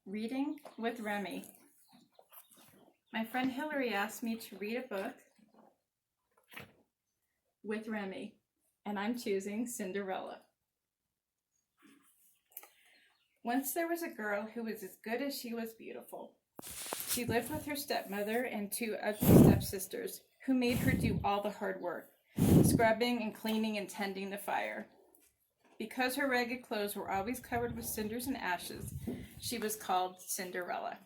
Reading with Remy. My friend Hillary asked me to read a book with Remy, and I'm choosing Cinderella. Once there was a girl who was as good as she was beautiful. She lived with her stepmother and two ugly stepsisters who made her do all the hard work, scrubbing and cleaning and tending the fire. Because her ragged clothes were always covered with cinders and ashes, she was called Cinderella.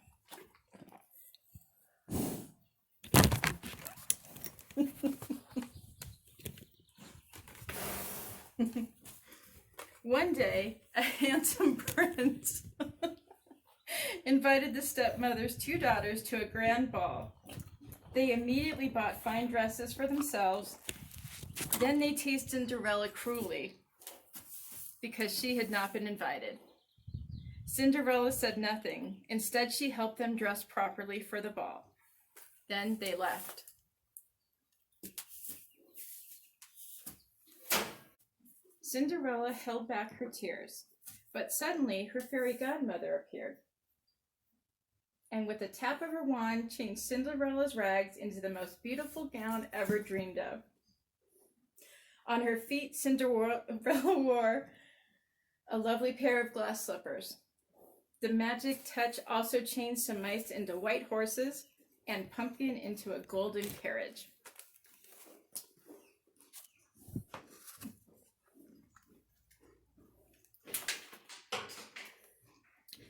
One day, a handsome prince invited the stepmother's two daughters to a grand ball. They immediately bought fine dresses for themselves. Then they teased Cinderella cruelly because she had not been invited. Cinderella said nothing. Instead, she helped them dress properly for the ball. Then they left. Cinderella held back her tears, but suddenly her fairy godmother appeared, and with a tap of her wand changed Cinderella's rags into the most beautiful gown ever dreamed of. On her feet, Cinderella wore a lovely pair of glass slippers. The magic touch also changed some mice into white horses and Pumpkin into a golden carriage.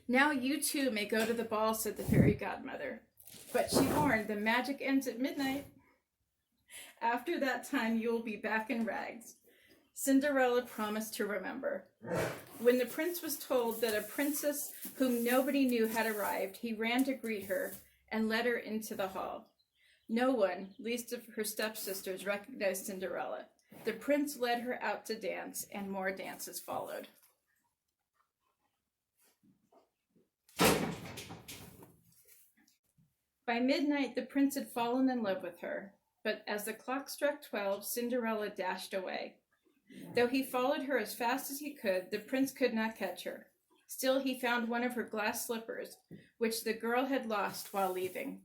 Now you too may go to the ball, said the fairy godmother. But she warned, the magic ends at midnight. After that time, you will be back in rags. Cinderella promised to remember. When the prince was told that a princess whom nobody knew had arrived, he ran to greet her and led her into the hall. No one, least of her stepsisters, recognized Cinderella. The prince led her out to dance, and more dances followed. By midnight, the prince had fallen in love with her, but as the clock struck 12, Cinderella dashed away. Though he followed her as fast as he could, the prince could not catch her. Still, he found one of her glass slippers, which the girl had lost while leaving.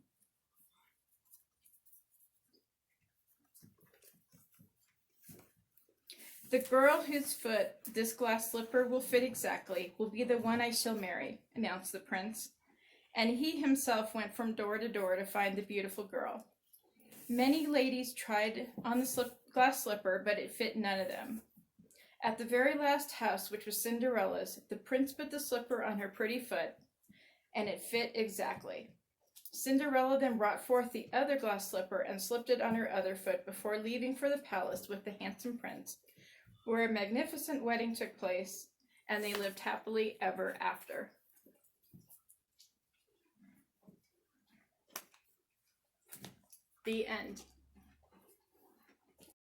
The girl whose foot this glass slipper will fit exactly will be the one I shall marry, announced the prince. And he himself went from door to door to find the beautiful girl. Many ladies tried on the glass slipper, but it fit none of them. At the very last house, which was Cinderella's, the prince put the slipper on her pretty foot, and it fit exactly. Cinderella then brought forth the other glass slipper and slipped it on her other foot before leaving for the palace with the handsome prince, where a magnificent wedding took place, and they lived happily ever after. The end.